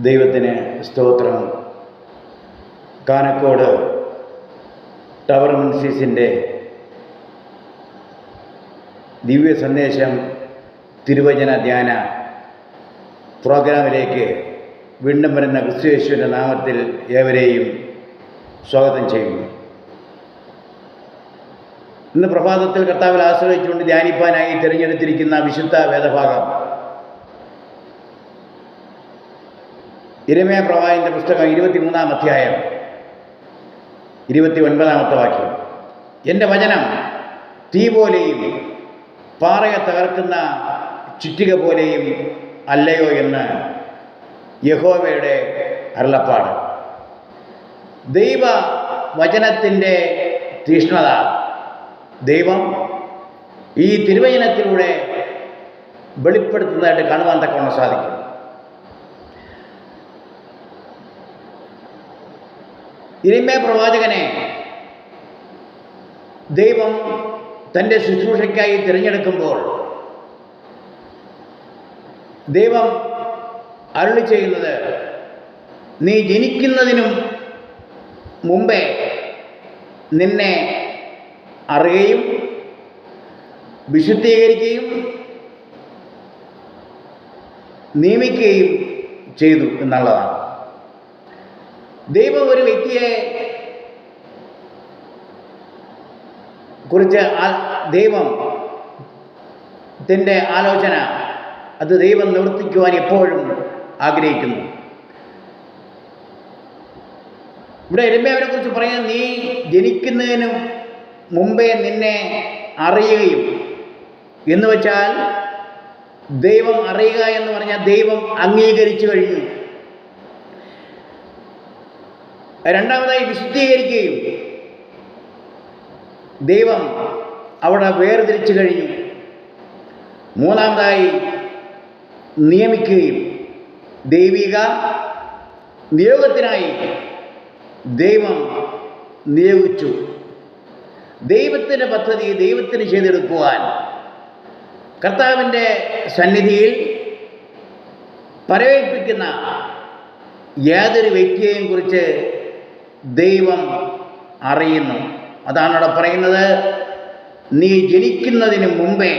ദൈവത്തിന് സ്തോത്രം. കാനക്കോട് ടവർ മിനിസ്ട്രീസിൻ്റെ ദിവ്യ സന്ദേശം തിരുവചന ധ്യാന പ്രോഗ്രാമിലേക്ക് വീണ്ടും വരുന്ന ക്രിസ്തുയേശുവിൻ്റെ നാമത്തിൽ ഏവരെയും സ്വാഗതം ചെയ്യുന്നു. ഇന്ന് പ്രഭാതത്തിൽ കർത്താവിൽ ആശ്രയിച്ചുകൊണ്ട് ധ്യാനിപ്പാനായി തിരഞ്ഞെടുത്തിരിക്കുന്ന വിശുദ്ധ വേദഭാഗം യിരെമ്യാ പ്രവാചകന്റെ പുസ്തകം 23-ാം അധ്യായം 29-ാമത്തെ വാക്യം. എൻ്റെ വചനം തീ പോലെയും പാറയെ തകർക്കുന്ന ചുറ്റിക പോലെയും അല്ലയോ എന്ന് യഹോവയുടെ അരുളപ്പാട്. ദൈവ വചനത്തിൻ്റെ തീക്ഷ്ണത ദൈവം ഈ തിരുവചനത്തിലൂടെ വെളിപ്പെടുത്തുന്നതായിട്ട് കാണുവാൻ തക്കവണ്ണം സാധിക്കും. യിരെമ്യാ പ്രവാചകനെ ദൈവം തൻ്റെ ശുശ്രൂഷയ്ക്കായി തിരഞ്ഞെടുക്കുമ്പോൾ ദൈവം അരുളി ചെയ്യുന്നത്, നീ ജനിക്കുന്നതിനും മുമ്പേ നിന്നെ അറിയുകയും വിശുദ്ധീകരിക്കുകയും നിയമിക്കുകയും ചെയ്തു എന്നുള്ളതാണ്. ദൈവം ഒരു വ്യക്തിയെ കുറിച്ച് ദൈവത്തിൻ്റെ ആലോചന അത് ദൈവം നിവർത്തിക്കുവാൻ എപ്പോഴും ആഗ്രഹിക്കുന്നു. ഇവിടെ യിരെമ്യാവിനെ കുറിച്ച് പറയുന്നത്, നീ ജനിക്കുന്നതിനും മുമ്പേ നിന്നെ അറിയുകയും എന്ന് വെച്ചാൽ ദൈവം അറിയുക എന്ന് പറഞ്ഞാൽ ദൈവം അംഗീകരിച്ചു കഴിഞ്ഞു. രണ്ടാമതായി വിശുദ്ധീകരിക്കുകയും ദൈവം അവിടെ വേർതിരിച്ചു കഴിഞ്ഞു. മൂന്നാമതായി നിയമിക്കുകയും ദൈവിക നിയോഗത്തിനായി ദൈവം നിയോഗിച്ചു. ദൈവത്തിൻ്റെ പദ്ധതി ദൈവത്തിന് ചെയ്തെടുക്കുവാൻ കർത്താവിൻ്റെ സന്നിധിയിൽ പരവേൽപ്പിക്കുന്ന യാതൊരു വ്യക്തിയെയും കുറിച്ച് ദൈവം അറിയുന്നു. അതാണ് അവിടെ പറയുന്നത്, നീ ജനിക്കുന്നതിന് മുമ്പേ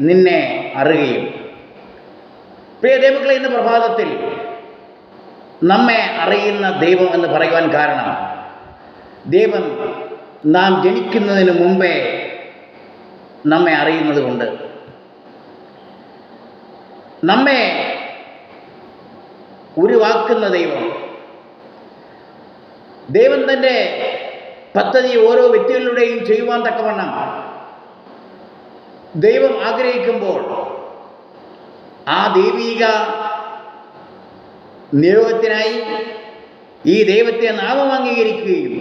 നിന്നെ അറിയുകയും. പ്രിയ ദൈവങ്ങളെ, ഇന്ന് പ്രഭാതത്തിൽ നമ്മെ അറിയുന്ന ദൈവം എന്ന് പറയുവാൻ കാരണം, ദൈവം നാം ജനിക്കുന്നതിന് മുമ്പേ നമ്മെ അറിയുന്നത് കൊണ്ട്. നമ്മെ ഉരുവാക്കുന്ന ദൈവം തൻ്റെ പദ്ധതി ഓരോ വ്യക്തികളിലൂടെയും ചെയ്യുവാൻ തക്കവണ്ണം ദൈവം ആഗ്രഹിക്കുമ്പോൾ ആ ദൈവിക നിയോഗത്തിനായി ഈ ദൈവത്തെ നാമം അംഗീകരിക്കുകയും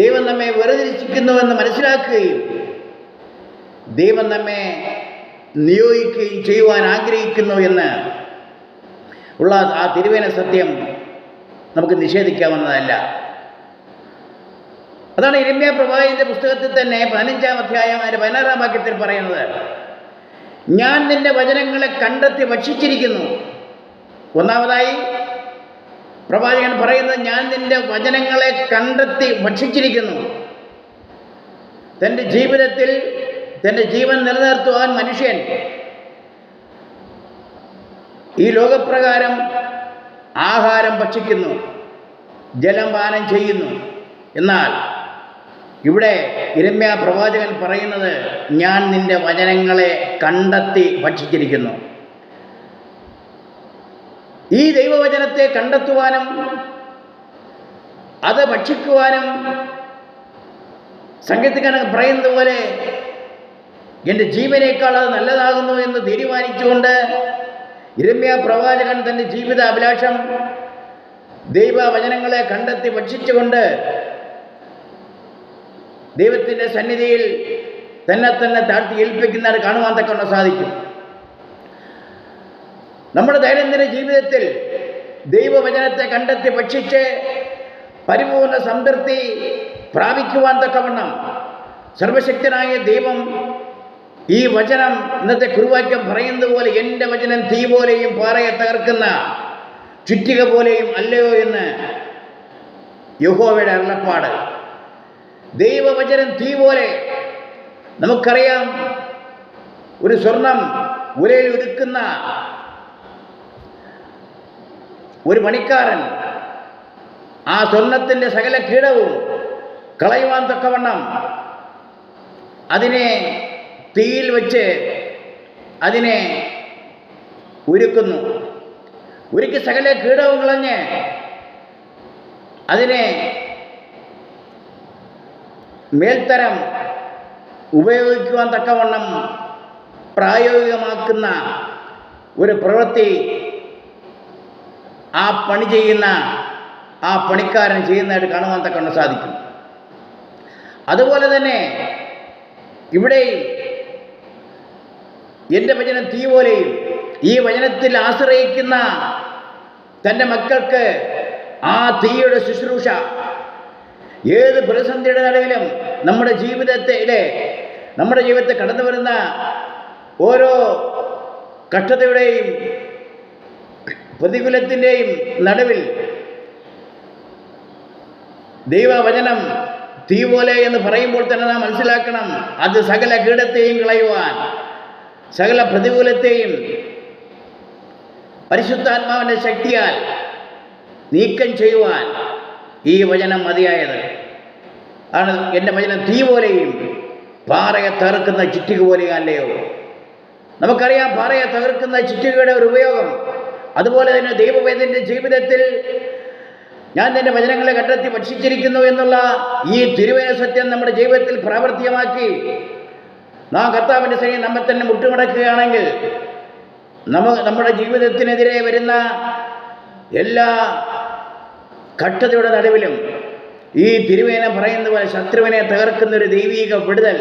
ദൈവം നമ്മെ വേർതിരിച്ചിരിക്കുന്നുവെന്ന് മനസ്സിലാക്കുകയും ദൈവം നമ്മെ നിയോഗിക്കുകയും ചെയ്യുവാൻ ആഗ്രഹിക്കുന്നു എന്ന് ഉള്ള ആ തിരുവേന സത്യം നമുക്ക് നിഷേധിക്കാവുന്നതല്ല. അതാണ് യിരെമ്യാ പ്രവാചകന്റെ പുസ്തകത്തിൽ തന്നെ 15-ാം അധ്യായം 16-ാം വാക്യത്തിൽ പറയുന്നത്, ഞാൻ നിന്റെ വചനങ്ങളെ കണ്ടെത്തി ഭക്ഷിച്ചിരിക്കുന്നു. ഒന്നാമതായി പ്രവാചകൻ പറയുന്നത്, ഞാൻ നിന്റെ വചനങ്ങളെ കണ്ടെത്തി ഭക്ഷിച്ചിരിക്കുന്നു. തൻ്റെ ജീവിതത്തിൽ തൻ്റെ ജീവൻ നിലനിർത്തുവാൻ മനുഷ്യൻ ഈ ലോകപ്രകാരം ആഹാരം ഭക്ഷിക്കുന്നു, ജലം പാനം ചെയ്യുന്നു. എന്നാൽ ഇവിടെ യിരെമ്യാ പ്രവാചകൻ പറയുന്നത്, ഞാൻ നിന്റെ വചനങ്ങളെ കണ്ടെത്തി ഭക്ഷിച്ചിരിക്കുന്നു. ഈ ദൈവവചനത്തെ കണ്ടെത്തുവാനും അത് ഭക്ഷിക്കുവാനും സംഗീതക്കാരൻ പറയുന്നത് പോലെ എൻ്റെ ജീവനേക്കാൾ അത് നല്ലതാകുന്നു എന്ന് തീരുമാനിച്ചുകൊണ്ട് യിരെമ്യാ പ്രവാചകൻ തൻ്റെ ജീവിത അഭിലാഷം ദൈവവചനങ്ങളെ കണ്ടെത്തി ഭക്ഷിച്ചുകൊണ്ട് ദൈവത്തിൻ്റെ സന്നിധിയിൽ തന്നെ താഴ്ത്തി ഏൽപ്പിക്കുന്നത് കാണുവാൻ തക്കവണ്ണം സാധിക്കും. നമ്മുടെ ദൈനംദിന ജീവിതത്തിൽ ദൈവവചനത്തെ കണ്ടെത്തി ഭക്ഷിച്ച് പരിപൂർണ്ണ സംതൃപ്തി പ്രാപിക്കുവാൻ തക്കവണ്ണം സർവശക്തനായ ദൈവം ഈ വചനം ഇന്നത്തെ കുറുവാക്യം പറയുന്നത് പോലെ എൻ്റെ വചനം തീ പോലെയും പാറയെ തകർക്കുന്ന ചുറ്റിക പോലെയും അല്ലയോ എന്ന് യഹോവയുടെ അരുളപ്പാട്. ദൈവവചനം തീ പോലെ. നമുക്കറിയാം, ഒരു സ്വർണം ഉലയിൽ ഉരുക്കുന്ന ഒരു പണിക്കാരൻ ആ സ്വർണത്തിൻ്റെ സകല കീടവും കളയുവാൻ തക്കവണ്ണം അതിനെ തീയിൽ വെച്ച് അതിനെ ഉരുക്കുന്നു. ഉരുക്കി സകല കീടവും കളഞ്ഞ് അതിനെ മേൽത്തരം ഉപയോഗിക്കുവാൻ തക്കവണ്ണം പ്രായോഗികമാക്കുന്ന ഒരു പ്രവൃത്തി ആ പണി ചെയ്യുന്ന ആ പണിക്കാരൻ ചെയ്യുന്നതായിട്ട് കാണുവാൻ തക്കവണ്ണം സാധിക്കും. അതുപോലെ തന്നെ ഇവിടെയും എൻ്റെ വചനം തീ പോലെയും, ഈ വചനത്തിൽ ആശ്രയിക്കുന്ന തൻ്റെ മക്കൾക്ക് ആ തീയുടെ ശുശ്രൂഷ ഏത് പ്രതിസന്ധിയുടെ നടുവിലും നമ്മുടെ ജീവിതത്തിൽ കടന്നു വരുന്ന ഓരോ കഷ്ടതയുടെയും പ്രതികൂലത്തിൻ്റെയും നടുവിൽ ദൈവവചനം തീ പോലെ എന്ന് പറയുമ്പോൾ തന്നെ നാം മനസ്സിലാക്കണം, അത് സകല കീടത്തെയും കളയുവാൻ, സകല പ്രതികൂലത്തെയും പരിശുദ്ധാത്മാവിൻ്റെ ശക്തിയാൽ നീക്കം ചെയ്യുവാൻ ഈ വചനം മതിയായത് ആണ്. എൻ്റെ വചനം തീ പോലെയും പാറയെ തകർക്കുന്ന ചുറ്റിക പോലെയും അല്ലയോ? നമുക്കറിയാം പാറയെ തകർക്കുന്ന ചുറ്റികയുടെ ഒരു ഉപയോഗം. അതുപോലെ തന്നെ ദൈവവേദൻ്റെ ജീവിതത്തിൽ ഞാൻ എൻ്റെ വചനങ്ങളെ കണ്ടെത്തി ഭക്ഷിച്ചിരിക്കുന്നു എന്നുള്ള ഈ തിരുവേന സത്യം നമ്മുടെ ജീവിതത്തിൽ പ്രാവർത്തികമാക്കി നാം കർത്താവിൻ്റെ സന്നിധിയിൽ നമ്മെ തന്നെ മുട്ടുമടക്കുകയാണെങ്കിൽ നമ്മുടെ ജീവിതത്തിനെതിരെ വരുന്ന എല്ലാ കഷ്ടതയുടെ നടുവിലും ഈ തിരുവേന പറയുന്ന പോലെ ശത്രുവിനെ തകർക്കുന്നൊരു ദൈവീക വിടുതൽ